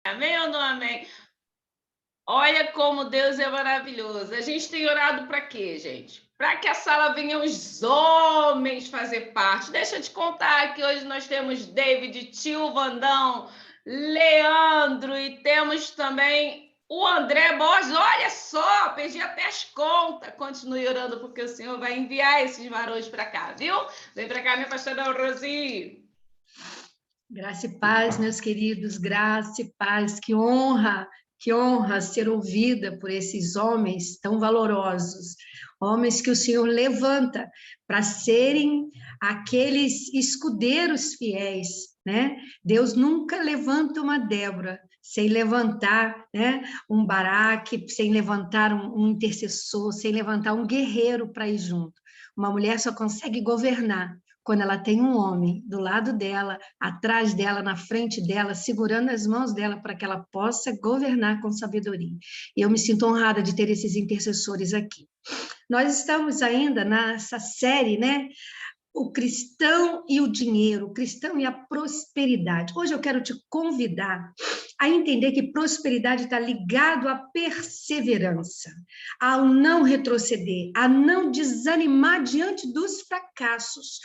Amém ou não amém? Olha como Deus é maravilhoso. A gente tem orado para quê, gente? Para que a sala venha os homens fazer parte. Deixa eu te contar que hoje nós temos David, Tio Vandão, Leandro e temos também o André Borges. Olha só, perdi até as contas. Continue orando porque o Senhor vai enviar esses varões para cá, viu? Vem para cá, minha pastora Rosi. Graça e paz, meus queridos, graça e paz, que honra ser ouvida por esses homens tão valorosos, homens que o Senhor levanta para serem aqueles escudeiros fiéis, né? Deus nunca levanta uma Débora sem levantar, né, um Baraque, sem levantar um intercessor, sem levantar um guerreiro para ir junto. Uma mulher só consegue governar quando ela tem um homem do lado dela, atrás dela, na frente dela, segurando as mãos dela para que ela possa governar com sabedoria. E eu me sinto honrada de ter esses intercessores aqui. Nós estamos ainda nessa série, né? O cristão e o dinheiro, o cristão e a prosperidade. Hoje eu quero te convidar a entender que prosperidade está ligado à perseverança, ao não retroceder, a não desanimar diante dos fracassos.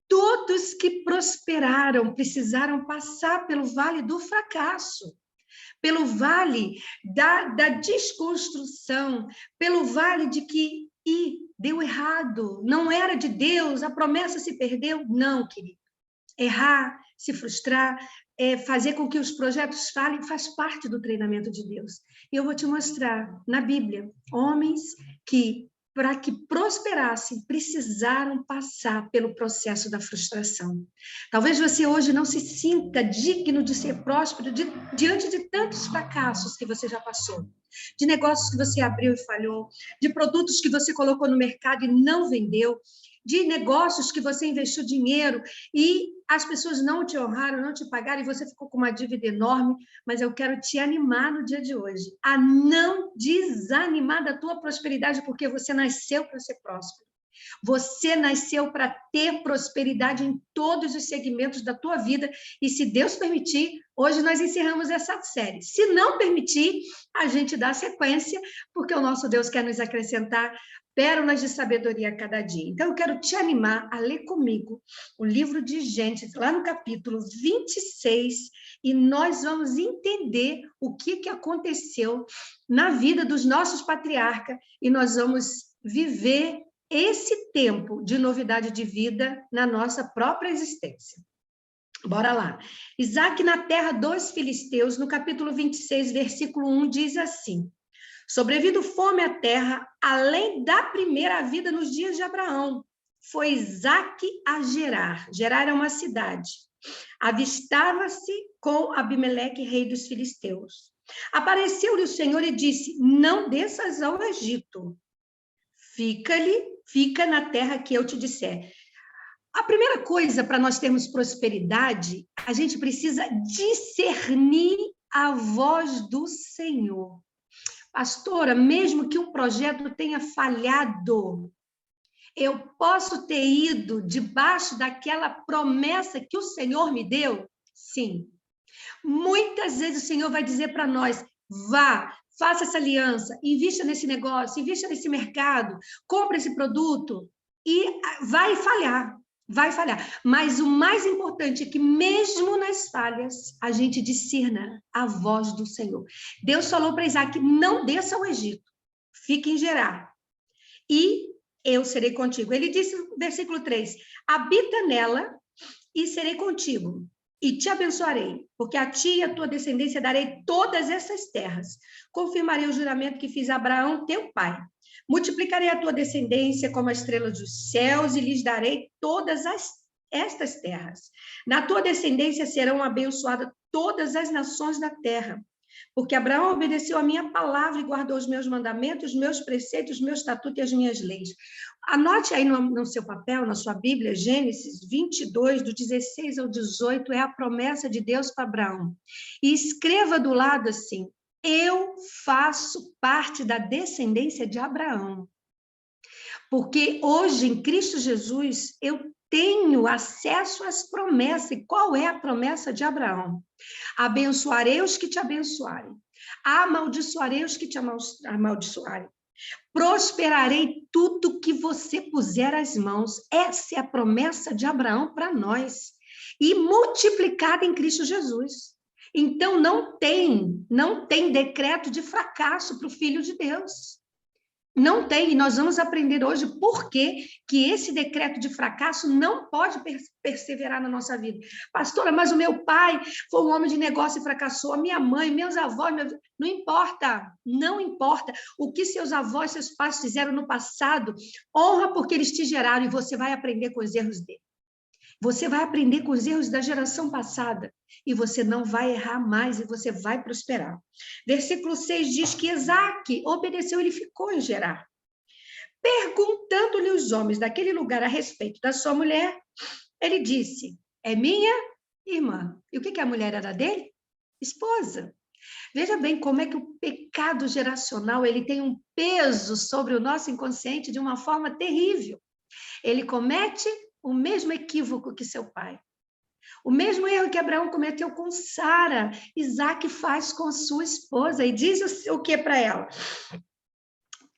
Todos que prosperaram precisaram passar pelo vale do fracasso, pelo vale da desconstrução, pelo vale de que deu errado, não era de Deus, a promessa se perdeu. Não, querido. Errar, se frustrar, fazer com que os projetos falhem, faz parte do treinamento de Deus. E eu vou te mostrar na Bíblia homens que, para que prosperassem, precisaram passar pelo processo da frustração. Talvez você hoje não se sinta digno de ser próspero diante de tantos fracassos que você já passou, de negócios que você abriu e falhou, de produtos que você colocou no mercado e não vendeu, de negócios que você investiu dinheiro e as pessoas não te honraram, não te pagaram e você ficou com uma dívida enorme, mas eu quero te animar no dia de hoje a não desanimar da tua prosperidade, porque você nasceu para ser próspero. Você nasceu para ter prosperidade em todos os segmentos da tua vida e, se Deus permitir, hoje nós encerramos essa série. Se não permitir, a gente dá sequência, porque o nosso Deus quer nos acrescentar pérolas de sabedoria a cada dia. Então, eu quero te animar a ler comigo o livro de Gênesis, lá no capítulo 26, e nós vamos entender o que aconteceu na vida dos nossos patriarcas e nós vamos viver esse tempo de novidade de vida na nossa própria existência. Bora lá. Isaac na terra dos filisteus, no capítulo 26, versículo 1, diz assim: sobrevindo fome à terra, além da primeira vida nos dias de Abraão, foi Isaac a Gerar. Gerar é uma cidade. Avistava-se com Abimeleque, rei dos filisteus. Apareceu-lhe o Senhor e disse: não desças ao Egito. Fica na terra que eu te disser. A primeira coisa para nós termos prosperidade, a gente precisa discernir a voz do Senhor. Pastora, mesmo que um projeto tenha falhado, eu posso ter ido debaixo daquela promessa que o Senhor me deu? Sim. Muitas vezes o Senhor vai dizer para nós: vá, faça essa aliança, invista nesse negócio, invista nesse mercado, compre esse produto, e vai falhar. Vai falhar. Mas o mais importante é que, mesmo nas falhas, a gente discerna a voz do Senhor. Deus falou para Isaac: não desça ao Egito, fique em Gerar, e eu serei contigo. Ele disse no versículo 3: habita nela e serei contigo, e te abençoarei, porque a ti e a tua descendência darei todas essas terras. Confirmarei o juramento que fiz a Abraão, teu pai. Multiplicarei a tua descendência como a estrela dos céus e lhes darei todas estas terras. Na tua descendência serão abençoadas todas as nações da terra, porque Abraão obedeceu a minha palavra e guardou os meus mandamentos, os meus preceitos, os meus estatutos e as minhas leis. Anote aí no seu papel, na sua Bíblia, Gênesis 22, do 16 ao 18, é a promessa de Deus para Abraão. E escreva do lado assim: eu faço parte da descendência de Abraão. Porque hoje, em Cristo Jesus, eu tenho acesso às promessas. E qual é a promessa de Abraão? Abençoarei os que te abençoarem. Amaldiçoarei os que te amaldiçoarem. Prosperarei tudo que você puser as mãos. Essa é a promessa de Abraão para nós. E multiplicada em Cristo Jesus. Então, não tem decreto de fracasso para o Filho de Deus. Não tem, e nós vamos aprender hoje por que esse decreto de fracasso não pode perseverar na nossa vida. Pastora, mas o meu pai foi um homem de negócio e fracassou, a minha mãe, meus avós, não importa, não importa. O que seus avós, seus pais fizeram no passado, honra porque eles te geraram e você vai aprender com os erros dele. Você vai aprender com os erros da geração passada e você não vai errar mais e você vai prosperar. Versículo 6 diz que Isaque obedeceu, ele ficou em Gerar. Perguntando-lhe os homens daquele lugar a respeito da sua mulher, ele disse, é minha irmã. E o que a mulher era dele? Esposa. Veja bem como é que o pecado geracional ele tem um peso sobre o nosso inconsciente de uma forma terrível. Ele comete o mesmo equívoco que seu pai. O mesmo erro que Abraão cometeu com Sara, Isaque faz com sua esposa. E diz o que para ela?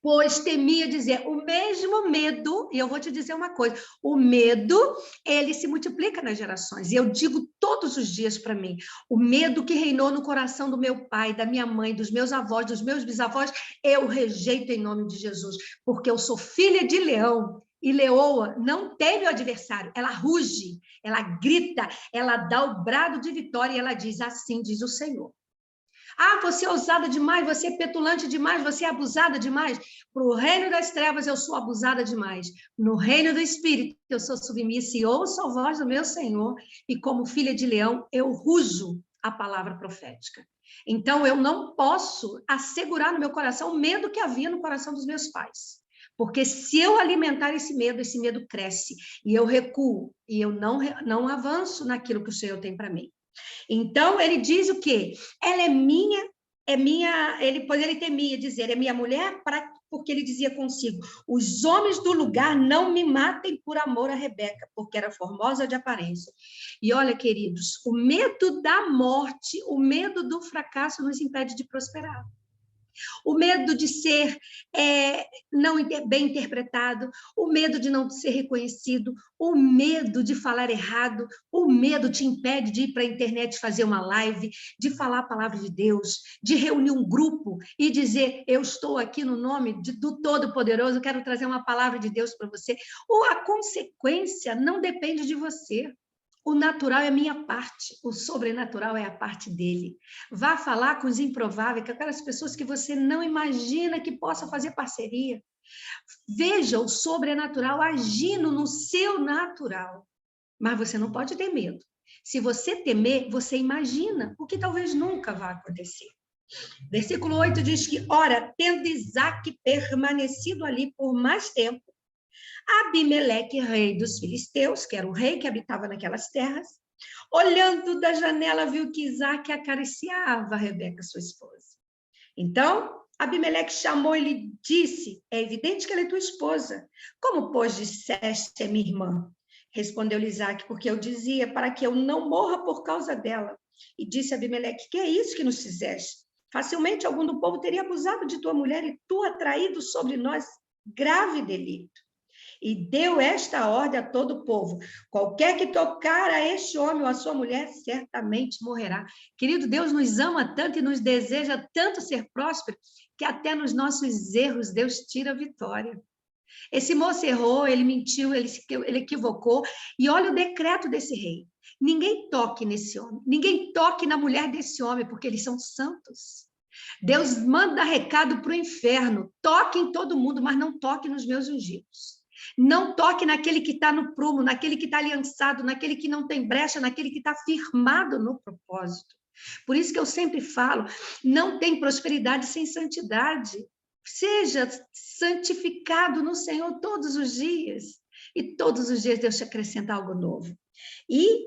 Pois temia dizer, o mesmo medo, e eu vou te dizer uma coisa, o medo, ele se multiplica nas gerações. E eu digo todos os dias para mim, o medo que reinou no coração do meu pai, da minha mãe, dos meus avós, dos meus bisavós, eu rejeito em nome de Jesus, porque eu sou filha de leão. E leoa não teme o adversário, ela ruge, ela grita, ela dá o brado de vitória e ela diz, assim diz o Senhor. Ah, você é ousada demais, você é petulante demais, você é abusada demais. Para o reino das trevas eu sou abusada demais. No reino do Espírito eu sou submissa e ouço a voz do meu Senhor. E como filha de leão eu rujo a palavra profética. Então eu não posso assegurar no meu coração o medo que havia no coração dos meus pais. Porque se eu alimentar esse medo cresce, e eu recuo, e eu não avanço naquilo que o Senhor tem para mim. Então, ele diz o quê? Ela é minha, ele temia dizer, é minha mulher, porque ele dizia consigo, os homens do lugar não me matem por amor a Rebeca, porque era formosa de aparência. E olha, queridos, o medo da morte, o medo do fracasso nos impede de prosperar. O medo de ser não bem interpretado, o medo de não ser reconhecido, o medo de falar errado, o medo te impede de ir para a internet fazer uma live, de falar a palavra de Deus, de reunir um grupo e dizer, eu estou aqui no nome do Todo-Poderoso, quero trazer uma palavra de Deus para você. Ou a consequência não depende de você. O natural é a minha parte, o sobrenatural é a parte dele. Vá falar com os improváveis, com aquelas pessoas que você não imagina que possa fazer parceria. Veja o sobrenatural agindo no seu natural. Mas você não pode ter medo. Se você temer, você imagina o que talvez nunca vá acontecer. Versículo 8 diz que, ora, tendo Isaque permanecido ali por mais tempo, Abimeleque, rei dos filisteus, que era o rei que habitava naquelas terras, olhando da janela, viu que Isaque acariciava Rebeca, sua esposa. Então, Abimeleque chamou e lhe disse, é evidente que ela é tua esposa. Como, pois, disseste, é minha irmã? Respondeu-lhe Isaque, porque eu dizia, para que eu não morra por causa dela. E disse Abimeleque, que é isso que nos fizeste? Facilmente algum do povo teria abusado de tua mulher e tu atraído sobre nós grave delito. E deu esta ordem a todo o povo, qualquer que tocar a este homem ou a sua mulher, certamente morrerá. Querido, Deus nos ama tanto e nos deseja tanto ser próspero, que até nos nossos erros Deus tira a vitória. Esse moço errou, ele mentiu, ele equivocou, e olha o decreto desse rei. Ninguém toque nesse homem, ninguém toque na mulher desse homem, porque eles são santos. Deus manda recado para o inferno, toque em todo mundo, mas não toque nos meus ungidos. Não toque naquele que está no prumo, naquele que está aliançado, naquele que não tem brecha, naquele que está firmado no propósito. Por isso que eu sempre falo, não tem prosperidade sem santidade. Seja santificado no Senhor todos os dias. E todos os dias Deus te acrescenta algo novo. E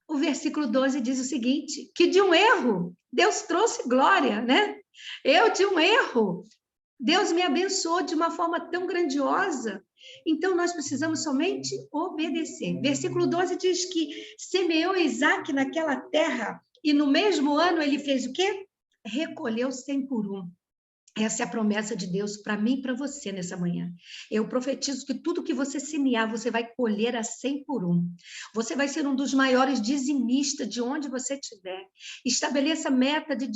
o versículo 12 diz o seguinte, que de um erro Deus trouxe glória, né? Eu de um erro, Deus me abençoou de uma forma tão grandiosa. Então, nós precisamos somente obedecer. Versículo 12 diz que semeou Isaac naquela terra e no mesmo ano ele fez o quê? Recolheu 100 por um. Essa é a promessa de Deus para mim e para você nessa manhã. Eu profetizo que tudo que você semear, você vai colher a 100 por um. Você vai ser um dos maiores dizimistas de onde você estiver. Estabeleça meta de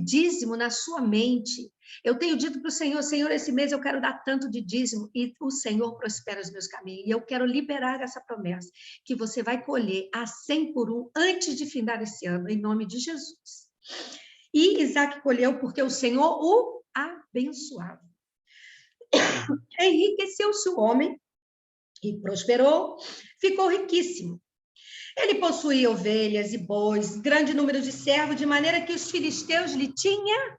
dízimo na sua mente. Eu tenho dito para o Senhor, Senhor, esse mês eu quero dar tanto de dízimo, e o Senhor prospera os meus caminhos. E eu quero liberar essa promessa, que você vai colher a 100 por um antes de findar esse ano, em nome de Jesus. E Isaac colheu porque o Senhor o abençoado. Enriqueceu-se o homem e prosperou, ficou riquíssimo. Ele possuía ovelhas e bois, grande número de servos, de maneira que os filisteus lhe tinham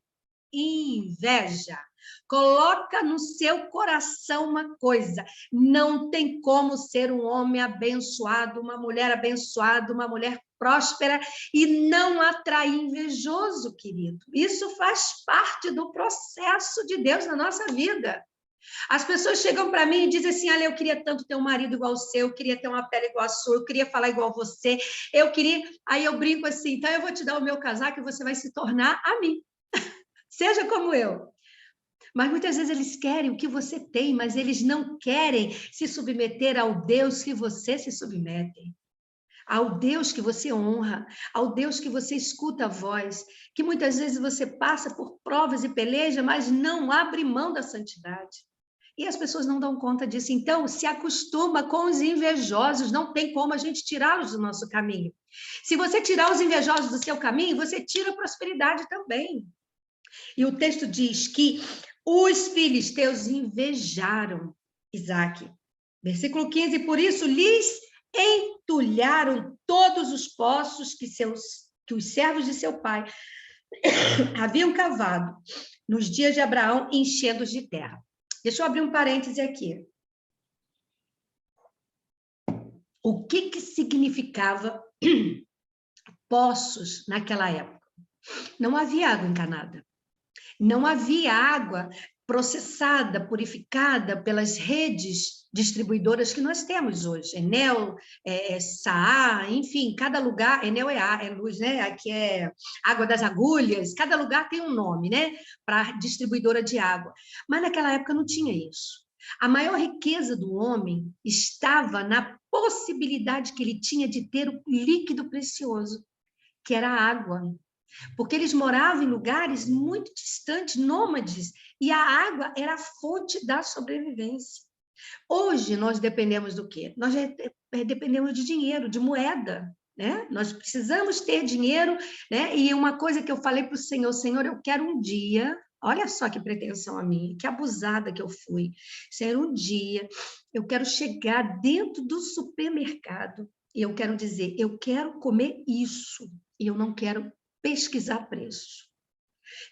inveja. Coloca no seu coração uma coisa: não tem como ser um homem abençoado, uma mulher abençoada, uma mulher próspera e não atrair invejoso, querido. Isso faz parte do processo de Deus na nossa vida. As pessoas chegam para mim e dizem assim: olha, eu queria tanto ter um marido igual ao seu, eu queria ter uma pele igual a sua, eu queria falar igual a você, eu queria... Aí eu brinco assim: então eu vou te dar o meu casaco e você vai se tornar a mim. Seja como eu. Mas muitas vezes eles querem o que você tem, mas eles não querem se submeter ao Deus que você se submete. Ao Deus que você honra, ao Deus que você escuta a voz, que muitas vezes você passa por provas e peleja, mas não abre mão da santidade. E as pessoas não dão conta disso. Então, se acostuma com os invejosos, não tem como a gente tirá-los do nosso caminho. Se você tirar os invejosos do seu caminho, você tira a prosperidade também. E o texto diz que os filisteus invejaram Isaac. Versículo 15, por isso lhes entulharam todos os poços que os servos de seu pai haviam cavado nos dias de Abraão, enchendo-os de terra. Deixa eu abrir um parêntese aqui. O que significava poços naquela época? Não havia água encanada. Não havia água processada, purificada pelas redes distribuidoras que nós temos hoje. Enel, Saá, enfim, cada lugar... Enel é luz, né? Aqui é água das agulhas. Cada lugar tem um nome, né? Para distribuidora de água. Mas naquela época não tinha isso. A maior riqueza do homem estava na possibilidade que ele tinha de ter o líquido precioso, que era a água. Porque eles moravam em lugares muito distantes, nômades, e a água era a fonte da sobrevivência. Hoje, nós dependemos do quê? Nós dependemos de dinheiro, de moeda, né? Nós precisamos ter dinheiro, né? E uma coisa que eu falei para o Senhor: Senhor, eu quero um dia... Olha só que pretensão a minha, que abusada que eu fui. Senhor, um dia eu quero chegar dentro do supermercado e eu quero dizer, eu quero comer isso, e eu não quero pesquisar preço.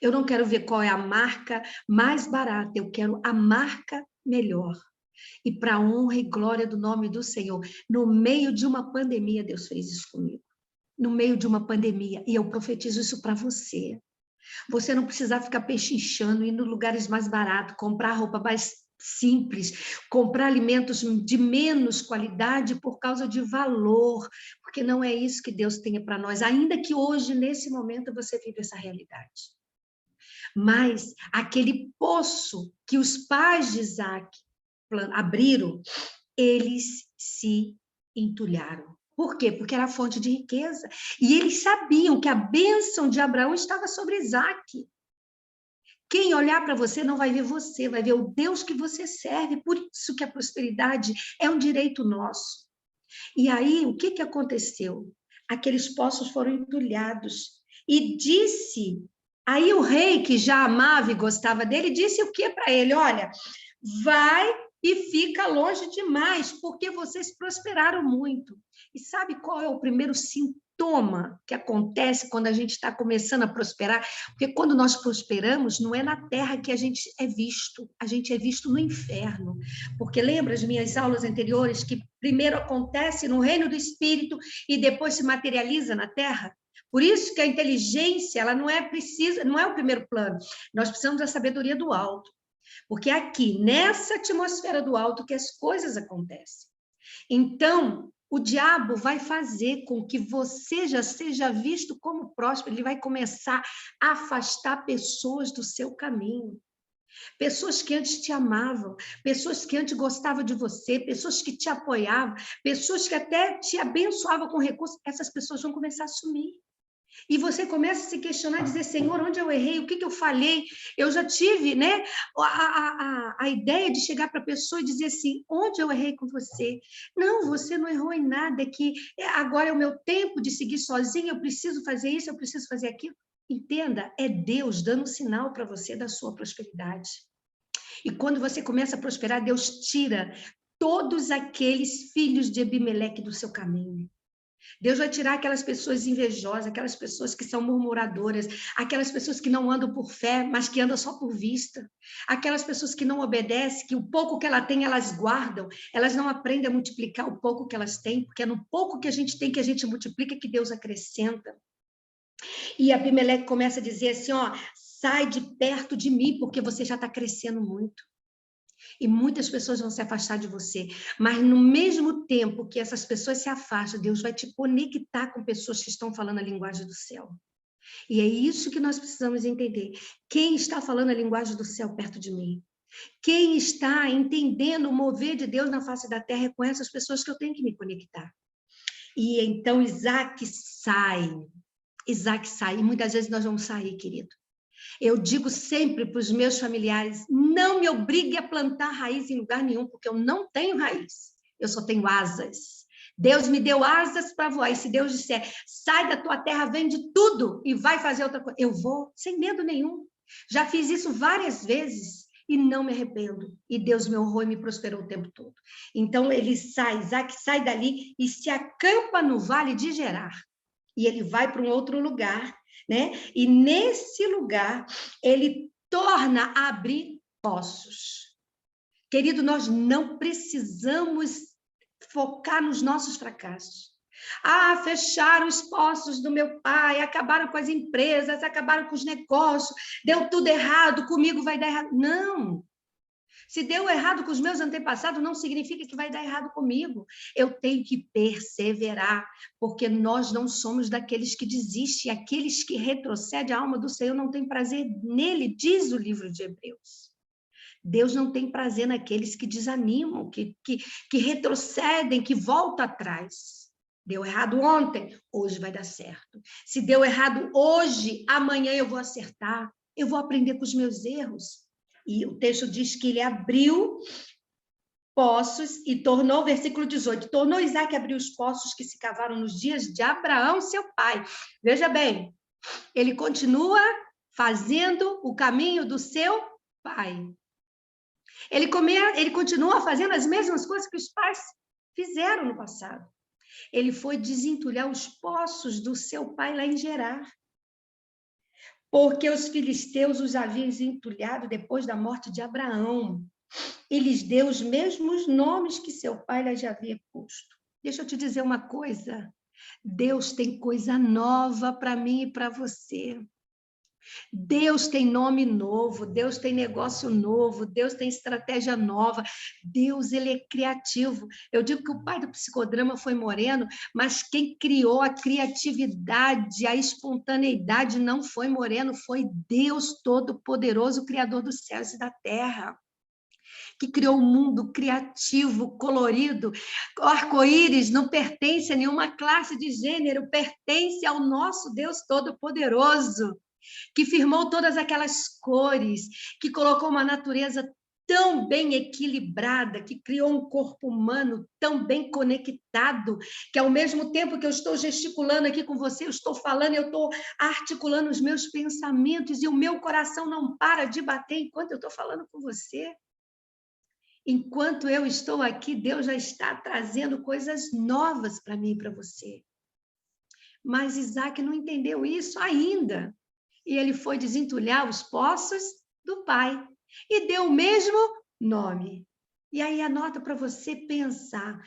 Eu não quero ver qual é a marca mais barata, eu quero a marca melhor. E para a honra e glória do nome do Senhor, no meio de uma pandemia, Deus fez isso comigo. No meio de uma pandemia, e eu profetizo isso para você. Você não precisa ficar pechinchando, indo em lugares mais baratos, comprar roupa mais simples, comprar alimentos de menos qualidade por causa de valor, porque não é isso que Deus tem para nós, ainda que hoje, nesse momento, você vive essa realidade. Mas aquele poço que os pais de Isaac abriram, eles se entulharam. Por quê? Porque era fonte de riqueza. E eles sabiam que a bênção de Abraão estava sobre Isaac. Quem olhar para você não vai ver você, vai ver o Deus que você serve. Por isso que a prosperidade é um direito nosso. E aí, o que aconteceu? Aqueles poços foram entulhados. E disse, aí o rei, que já amava e gostava dele, disse o que para ele? Olha, vai e fica longe demais, porque vocês prosperaram muito. E sabe qual é o primeiro sintoma que acontece quando a gente está começando a prosperar? Porque quando nós prosperamos, não é na terra que a gente é visto, a gente é visto no inferno. Porque lembra as minhas aulas anteriores que primeiro acontece no reino do Espírito e depois se materializa na terra? Por isso que a inteligência, ela não é precisa, não é o primeiro plano. Nós precisamos da sabedoria do alto. Porque é aqui, nessa atmosfera do alto, que as coisas acontecem. Então, o diabo vai fazer com que você já seja visto como próspero, ele vai começar a afastar pessoas do seu caminho. Pessoas que antes te amavam, pessoas que antes gostavam de você, pessoas que te apoiavam, pessoas que até te abençoavam com recursos, essas pessoas vão começar a sumir. E você começa a se questionar, dizer, Senhor, onde eu errei? O que eu falei? Eu já tive, né, a ideia de chegar para a pessoa e dizer assim, onde eu errei com você? Não, você não errou em nada, é que agora é o meu tempo de seguir sozinha, eu preciso fazer isso, eu preciso fazer aquilo. Entenda, é Deus dando um sinal para você da sua prosperidade. E quando você começa a prosperar, Deus tira todos aqueles filhos de Abimeleque do seu caminho. Deus vai tirar aquelas pessoas invejosas, aquelas pessoas que são murmuradoras, aquelas pessoas que não andam por fé, mas que andam só por vista, aquelas pessoas que não obedecem, que o pouco que ela tem, elas guardam, elas não aprendem a multiplicar o pouco que elas têm, porque é no pouco que a gente tem que a gente multiplica que Deus acrescenta. E Abimeleque começa a dizer assim, ó, sai de perto de mim, porque você já está crescendo muito. E muitas pessoas vão se afastar de você, mas no mesmo tempo que essas pessoas se afastam, Deus vai te conectar com pessoas que estão falando a linguagem do céu. E é isso que nós precisamos entender. Quem está falando a linguagem do céu perto de mim? Quem está entendendo o mover de Deus na face da terra é com essas pessoas que eu tenho que me conectar. E então Isaac sai. Isaac sai. E muitas vezes nós vamos sair, querido. Eu digo sempre para os meus familiares, não me obrigue a plantar raiz em lugar nenhum, porque eu não tenho raiz, eu só tenho asas. Deus me deu asas para voar, e se Deus disser, sai da tua terra, vende tudo e vai fazer outra coisa, eu vou, sem medo nenhum. Já fiz isso várias vezes e não me arrependo. E Deus me honrou e me prosperou o tempo todo. Então ele sai, Isaac sai dali e se acampa no vale de Gerar. E ele vai para um outro lugar, né? E nesse lugar ele torna a abrir poços. Querido, nós não precisamos focar nos nossos fracassos. Ah, fecharam os poços do meu pai, acabaram com as empresas, acabaram com os negócios, deu tudo errado, comigo vai dar errado. Não. Se deu errado com os meus antepassados, não significa que vai dar errado comigo. Eu tenho que perseverar, porque nós não somos daqueles que desistem, aqueles que retrocedem, a alma do Senhor não tem prazer nele, diz o livro de Hebreus. Deus não tem prazer naqueles que desanimam, que retrocedem, que voltam atrás. Deu errado ontem, hoje vai dar certo. Se deu errado hoje, amanhã eu vou acertar. Eu vou aprender com os meus erros. E o texto diz que ele abriu poços e tornou, versículo 18, tornou Isaac a abrir os poços que se cavaram nos dias de Abraão, seu pai. Veja bem, ele continua fazendo o caminho do seu pai. Ele continua fazendo as mesmas coisas que os pais fizeram no passado. Ele foi desentulhar os poços do seu pai lá em Gerar. Porque os filisteus os haviam entulhado depois da morte de Abraão. E lhes deu os mesmos nomes que seu pai lhes havia posto. Deixa eu te dizer uma coisa. Deus tem coisa nova para mim e para você. Deus tem nome novo, Deus tem negócio novo, Deus tem estratégia nova, Deus ele é criativo. Eu digo que o pai do psicodrama foi Moreno, mas quem criou a criatividade, a espontaneidade não foi Moreno, foi Deus Todo-Poderoso, Criador dos céus e da terra, que criou um mundo criativo, colorido. O arco-íris não pertence a nenhuma classe de gênero, pertence ao nosso Deus Todo-Poderoso, que firmou todas aquelas cores, que colocou uma natureza tão bem equilibrada, que criou um corpo humano tão bem conectado, que ao mesmo tempo que eu estou gesticulando aqui com você, eu estou falando, eu estou articulando os meus pensamentos e o meu coração não para de bater enquanto eu estou falando com você. Enquanto eu estou aqui, Deus já está trazendo coisas novas para mim e para você. Mas Isaac não entendeu isso ainda. E ele foi desentulhar os poços do pai e deu o mesmo nome. E aí anota para você pensar,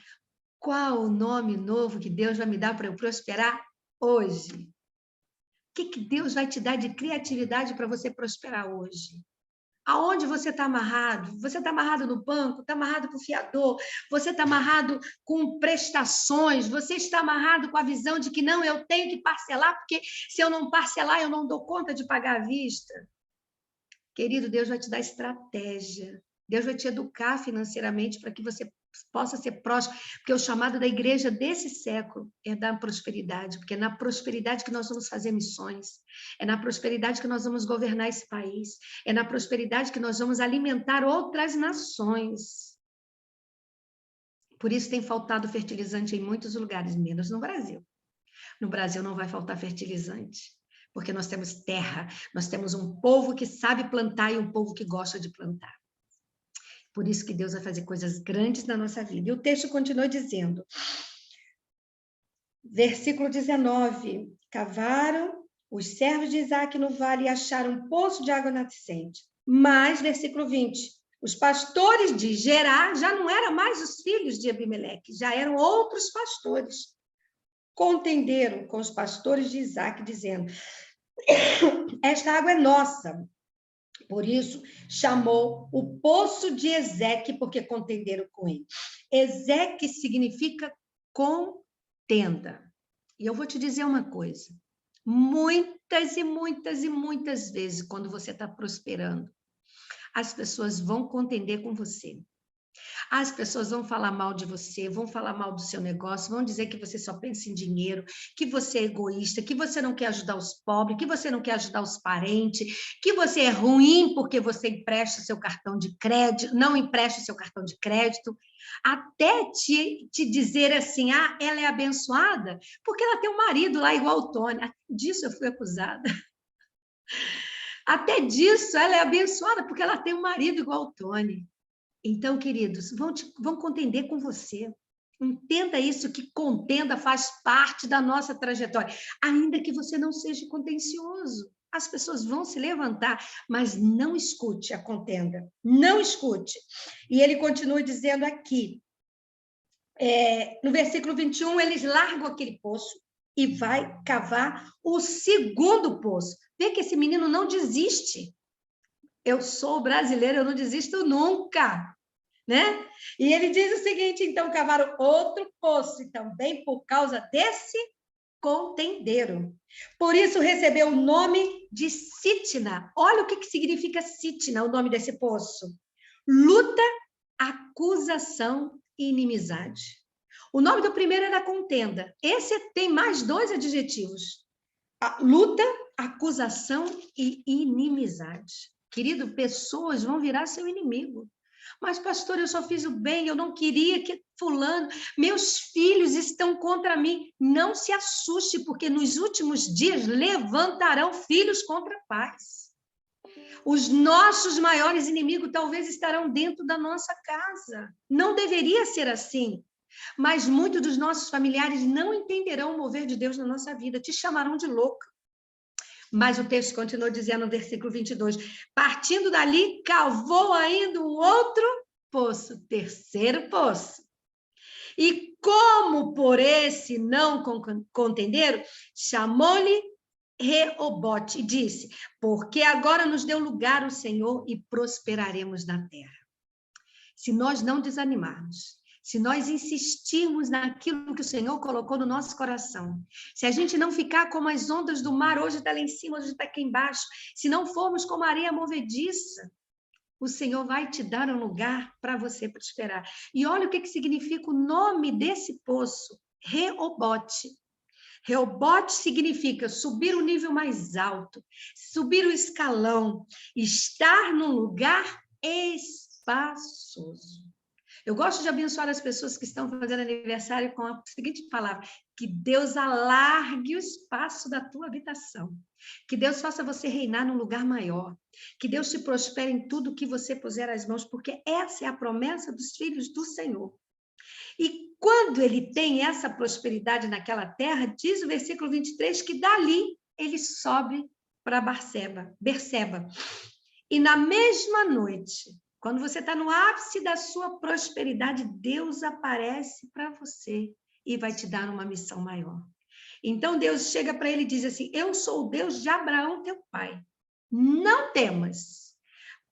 qual o nome novo que Deus vai me dar para eu prosperar hoje? O que Deus vai te dar de criatividade para você prosperar hoje? Aonde você está amarrado? Você está amarrado no banco? Está amarrado com o fiador? Você está amarrado com prestações? Você está amarrado com a visão de que não, eu tenho que parcelar, porque se eu não parcelar, eu não dou conta de pagar à vista? Querido, Deus vai te dar estratégia. Deus vai te educar financeiramente para que você possa ser próspero, porque o chamado da igreja desse século é da prosperidade, porque é na prosperidade que nós vamos fazer missões, é na prosperidade que nós vamos governar esse país, é na prosperidade que nós vamos alimentar outras nações. Por isso tem faltado fertilizante em muitos lugares, menos no Brasil. No Brasil não vai faltar fertilizante, porque nós temos terra, nós temos um povo que sabe plantar e um povo que gosta de plantar. Por isso que Deus vai fazer coisas grandes na nossa vida. E o texto continua dizendo, versículo 19, cavaram os servos de Isaac no vale e acharam um poço de água nascente. Mas, versículo 20, os pastores de Gerá já não eram mais os filhos de Abimeleque, já eram outros pastores. Contenderam com os pastores de Isaac, dizendo, esta água é nossa. Por isso, chamou o poço de Ezeque, porque contenderam com ele. Ezeque significa contenda. E eu vou te dizer uma coisa. Muitas e muitas e muitas vezes, quando você está prosperando, as pessoas vão contender com você. As pessoas vão falar mal de você, vão falar mal do seu negócio, vão dizer que você só pensa em dinheiro, que você é egoísta, que você não quer ajudar os pobres, que você não quer ajudar os parentes, que você é ruim porque você empresta seu cartão de crédito, não empresta seu cartão de crédito, até te dizer assim, ah, ela é abençoada porque ela tem um marido lá igual o Tony. Disso eu fui acusada. Até disso ela é abençoada porque ela tem um marido igual o Tony. Então, queridos, vão contender com você. Entenda isso, que contenda faz parte da nossa trajetória. Ainda que você não seja contencioso, as pessoas vão se levantar, mas não escute a contenda. Não escute. E ele continua dizendo aqui, no versículo 21, eles largam aquele poço e vai cavar o segundo poço. Vê que esse menino não desiste. Eu sou brasileiro, eu não desisto nunca, né? E ele diz o seguinte, então, cavaram outro poço, e também por causa desse contenderam. Por isso recebeu o nome de Sitna. Olha o que significa Sitna, o nome desse poço. Luta, acusação e inimizade. O nome do primeiro era contenda. Esse tem mais 2 adjetivos. Luta, acusação e inimizade. Querido, pessoas vão virar seu inimigo. Mas, pastor, eu só fiz o bem, eu não queria que fulano, meus filhos estão contra mim. Não se assuste, porque nos últimos dias levantarão filhos contra pais. Os nossos maiores inimigos talvez estarão dentro da nossa casa. Não deveria ser assim. Mas muitos dos nossos familiares não entenderão o mover de Deus na nossa vida, te chamarão de louca. Mas o texto continua dizendo no versículo 22, partindo dali, cavou ainda um outro poço, terceiro poço. E como por esse não contenderam, chamou-lhe Reobote e disse, porque agora nos deu lugar o Senhor e prosperaremos na terra. Se nós não desanimarmos, se nós insistirmos naquilo que o Senhor colocou no nosso coração, se a gente não ficar como as ondas do mar, hoje está lá em cima, hoje está aqui embaixo, se não formos como a areia movediça, o Senhor vai te dar um lugar para você prosperar. E olha o que significa o nome desse poço, Reobote. Reobote significa subir o nível mais alto, subir o escalão, estar num lugar espaçoso. Eu gosto de abençoar as pessoas que estão fazendo aniversário com a seguinte palavra, que Deus alargue o espaço da tua habitação, que Deus faça você reinar num lugar maior, que Deus te prospere em tudo que você puser as mãos, porque essa é a promessa dos filhos do Senhor. E quando ele tem essa prosperidade naquela terra, diz o versículo 23, que dali ele sobe para Berseba. E na mesma noite, quando você está no ápice da sua prosperidade, Deus aparece para você e vai te dar uma missão maior. Então Deus chega para ele e diz assim, eu sou o Deus de Abraão, teu pai. Não temas,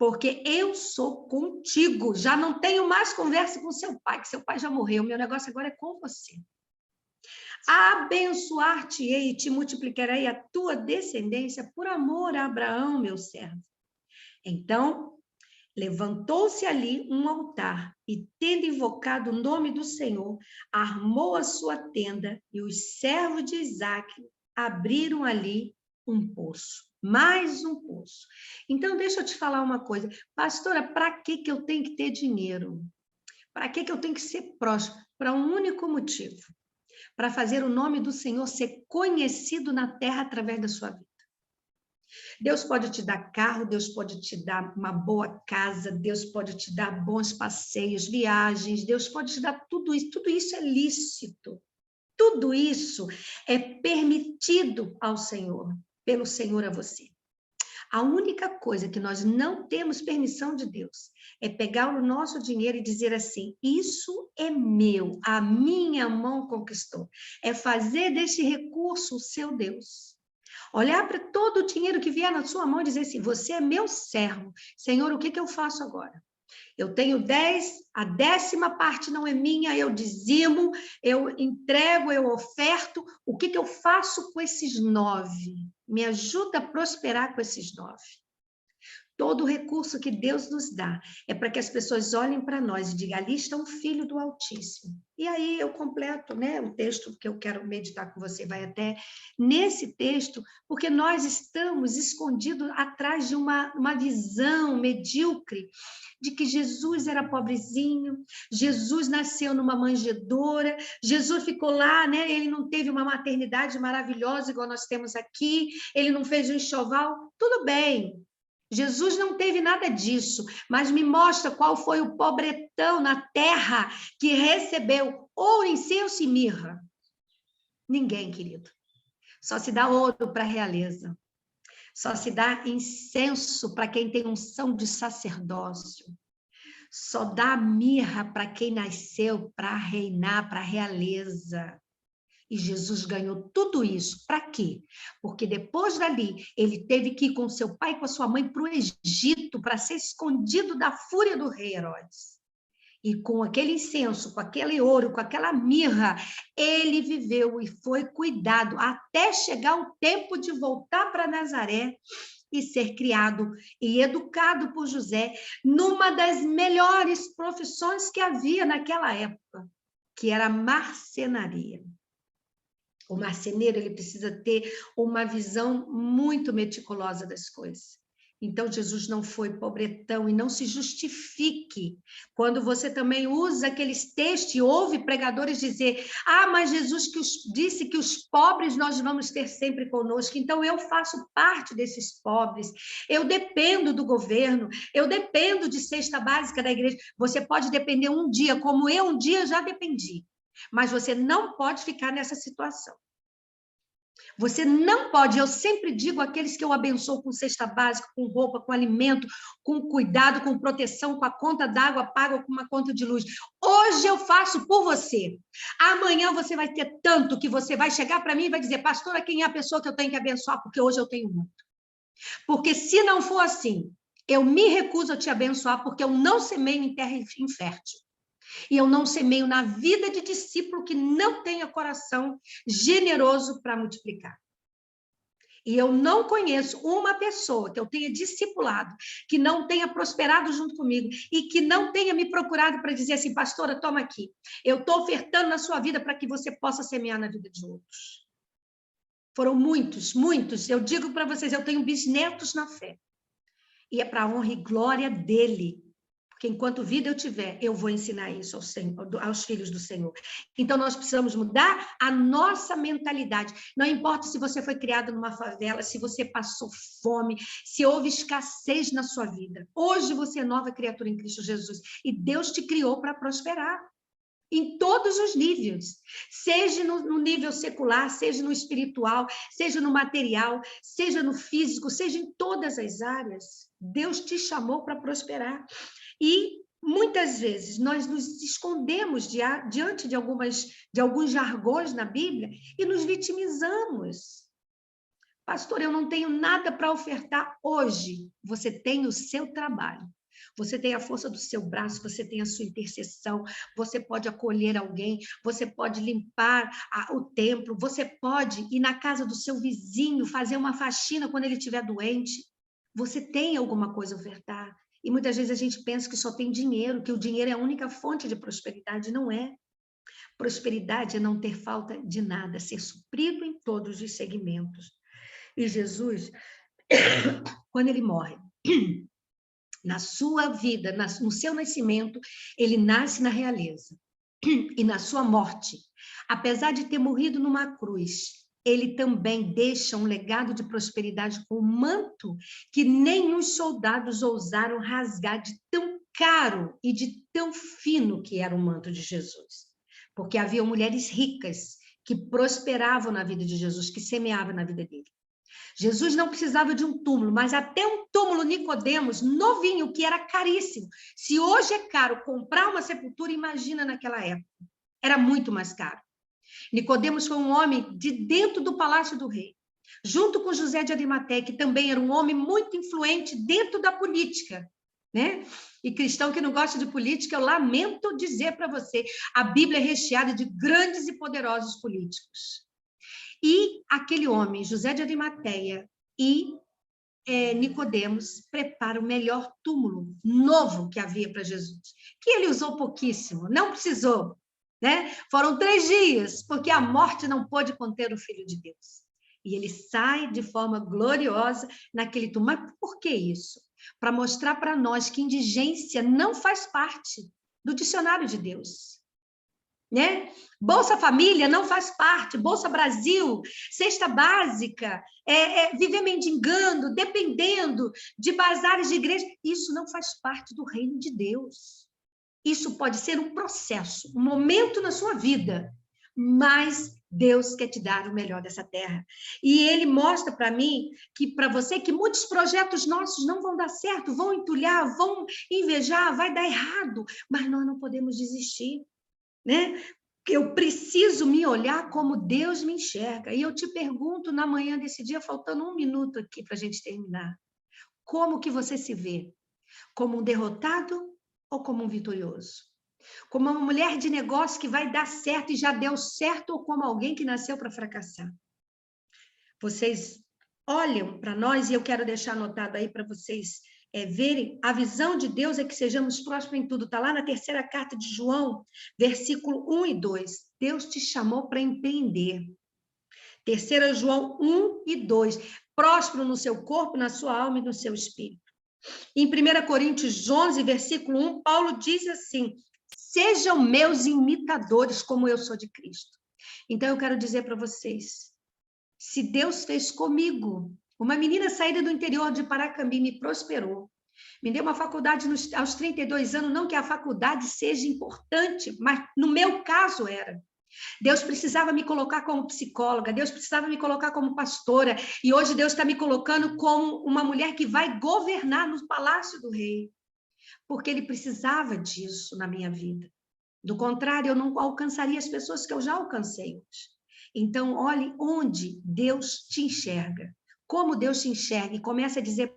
porque eu sou contigo. Já não tenho mais conversa com seu pai, que seu pai já morreu. Meu negócio agora é com você. Abençoar-te-ei e te multiplicarei a tua descendência por amor a Abraão, meu servo. Então, levantou-se ali um altar e, tendo invocado o nome do Senhor, armou a sua tenda e os servos de Isaque abriram ali um poço, mais um poço. Então, deixa eu te falar uma coisa. Pastora, para que eu tenho que ter dinheiro? Para que eu tenho que ser próspero? Para um único motivo. Para fazer o nome do Senhor ser conhecido na terra através da sua vida. Deus pode te dar carro, Deus pode te dar uma boa casa, Deus pode te dar bons passeios, viagens, Deus pode te dar tudo isso é lícito. Tudo isso é permitido ao Senhor, pelo Senhor a você. A única coisa que nós não temos permissão de Deus é pegar o nosso dinheiro e dizer assim, isso é meu, a minha mão conquistou. É fazer deste recurso o seu Deus. Olhar para todo o dinheiro que vier na sua mão e dizer assim, você é meu servo. Senhor, o que eu faço agora? Eu tenho 10, a 10ª parte não é minha, eu dizimo, eu entrego, eu oferto. O que eu faço com esses 9? Me ajuda a prosperar com esses 9. Todo o recurso que Deus nos dá é para que as pessoas olhem para nós e digam, ali está um filho do Altíssimo. E aí eu completo, né, o texto que eu quero meditar com você, vai até nesse texto, porque nós estamos escondidos atrás de uma visão medíocre de que Jesus era pobrezinho, Jesus nasceu numa manjedoura, Jesus ficou lá, né, ele não teve uma maternidade maravilhosa igual nós temos aqui, ele não fez um enxoval, tudo bem. Jesus não teve nada disso, mas me mostra qual foi o pobretão na terra que recebeu ouro, incenso e mirra. Ninguém, querido. Só se dá ouro para a realeza. Só se dá incenso para quem tem unção de sacerdócio. Só dá mirra para quem nasceu para reinar, para a realeza. E Jesus ganhou tudo isso. Para quê? Porque depois dali, ele teve que ir com seu pai e com a sua mãe para o Egito, para ser escondido da fúria do rei Herodes. E com aquele incenso, com aquele ouro, com aquela mirra, ele viveu e foi cuidado até chegar o tempo de voltar para Nazaré e ser criado e educado por José numa das melhores profissões que havia naquela época, que era a marcenaria. O marceneiro, ele precisa ter uma visão muito meticulosa das coisas. Então, Jesus não foi pobretão e não se justifique quando você também usa aqueles textos e ouve pregadores dizer, mas Jesus disse que os pobres nós vamos ter sempre conosco, então eu faço parte desses pobres, eu dependo do governo, eu dependo de cesta básica da igreja. Você pode depender um dia, como eu um dia já dependi. Mas você não pode ficar nessa situação. Você não pode, eu sempre digo àqueles que eu abençoo com cesta básica, com roupa, com alimento, com cuidado, com proteção, com a conta d'água paga, com uma conta de luz. Hoje eu faço por você. Amanhã você vai ter tanto que você vai chegar para mim e vai dizer, pastora, quem é a pessoa que eu tenho que abençoar? Porque hoje eu tenho muito. Porque se não for assim, eu me recuso a te abençoar porque eu não semeio em terra infértil. E eu não semeio na vida de discípulo que não tenha coração generoso para multiplicar. E eu não conheço uma pessoa que eu tenha discipulado, que não tenha prosperado junto comigo e que não tenha me procurado para dizer assim, pastora, toma aqui. Eu estou ofertando na sua vida para que você possa semear na vida de outros. Foram muitos, muitos. Eu digo para vocês, eu tenho bisnetos na fé. E é para a honra e glória dele. Porque enquanto vida eu tiver, eu vou ensinar isso aos filhos do Senhor. Então, nós precisamos mudar a nossa mentalidade. Não importa se você foi criado numa favela, se você passou fome, se houve escassez na sua vida. Hoje você é nova criatura em Cristo Jesus. E Deus te criou para prosperar. Em todos os níveis. Seja no nível secular, seja no espiritual, seja no material, seja no físico, seja em todas as áreas. Deus te chamou para prosperar. E muitas vezes nós nos escondemos diante de alguns jargões na Bíblia e nos vitimizamos. Pastor, eu não tenho nada para ofertar hoje. Você tem o seu trabalho. Você tem a força do seu braço, você tem a sua intercessão, você pode acolher alguém, você pode limpar o templo, você pode ir na casa do seu vizinho, fazer uma faxina quando ele estiver doente. Você tem alguma coisa a ofertar. E muitas vezes a gente pensa que só tem dinheiro, que o dinheiro é a única fonte de prosperidade. Não é. Prosperidade é não ter falta de nada, ser suprido em todos os segmentos. E Jesus, quando ele morre, na sua vida, no seu nascimento, ele nasce na realeza. E na sua morte, apesar de ter morrido numa cruz, ele também deixa um legado de prosperidade com um manto que nem os soldados ousaram rasgar, de tão caro e de tão fino que era o manto de Jesus. Porque havia mulheres ricas que prosperavam na vida de Jesus, que semeavam na vida dele. Jesus não precisava de um túmulo, mas até um túmulo Nicodemos, novinho, que era caríssimo. Se hoje é caro comprar uma sepultura, imagina naquela época. Era muito mais caro. Nicodemos foi um homem de dentro do palácio do rei, junto com José de Arimateia, que também era um homem muito influente dentro da política, né? E cristão que não gosta de política, eu lamento dizer para você, a Bíblia é recheada de grandes e poderosos políticos. E aquele homem, José de Arimateia e Nicodemos, prepara o melhor túmulo novo que havia para Jesus, que ele usou pouquíssimo, não precisou, né? Foram 3 dias, porque a morte não pôde conter o Filho de Deus. E ele sai de forma gloriosa naquele túmulo. Mas por que isso? Para mostrar para nós que indigência não faz parte do dicionário de Deus. Né? Bolsa Família não faz parte, Bolsa Brasil, cesta básica, viver mendigando, dependendo de bazares de igreja, isso não faz parte do reino de Deus. Isso pode ser um processo, um momento na sua vida, mas Deus quer te dar o melhor dessa terra. E ele mostra para mim, para você, que muitos projetos nossos não vão dar certo, vão entulhar, vão invejar, vai dar errado, mas nós não podemos desistir. Né? Eu preciso me olhar como Deus me enxerga. E eu te pergunto na manhã desse dia, faltando 1 minuto aqui para a gente terminar, como que você se vê? Como um derrotado ou como um vitorioso? Como uma mulher de negócio que vai dar certo e já deu certo, ou como alguém que nasceu para fracassar? Vocês olham para nós, e eu quero deixar anotado aí para vocês verem, a visão de Deus é que sejamos prósperos em tudo. Está lá na 3ª carta de João, versículo 1 e 2. Deus te chamou para empreender. 3 João 1 e 2. Próspero no seu corpo, na sua alma e no seu espírito. Em 1 Coríntios 11, versículo 1, Paulo diz assim: sejam meus imitadores, como eu sou de Cristo. Então, eu quero dizer para vocês, se Deus fez comigo, uma menina saída do interior de Paracambi me prosperou, me deu uma faculdade aos 32 anos, não que a faculdade seja importante, mas no meu caso era. Deus precisava me colocar como psicóloga, Deus precisava me colocar como pastora, e hoje Deus está me colocando como uma mulher que vai governar no palácio do rei, porque Ele precisava disso na minha vida. Do contrário, eu não alcançaria as pessoas que eu já alcancei hoje. Então, olhe onde Deus te enxerga, como Deus te enxerga, e comece a dizer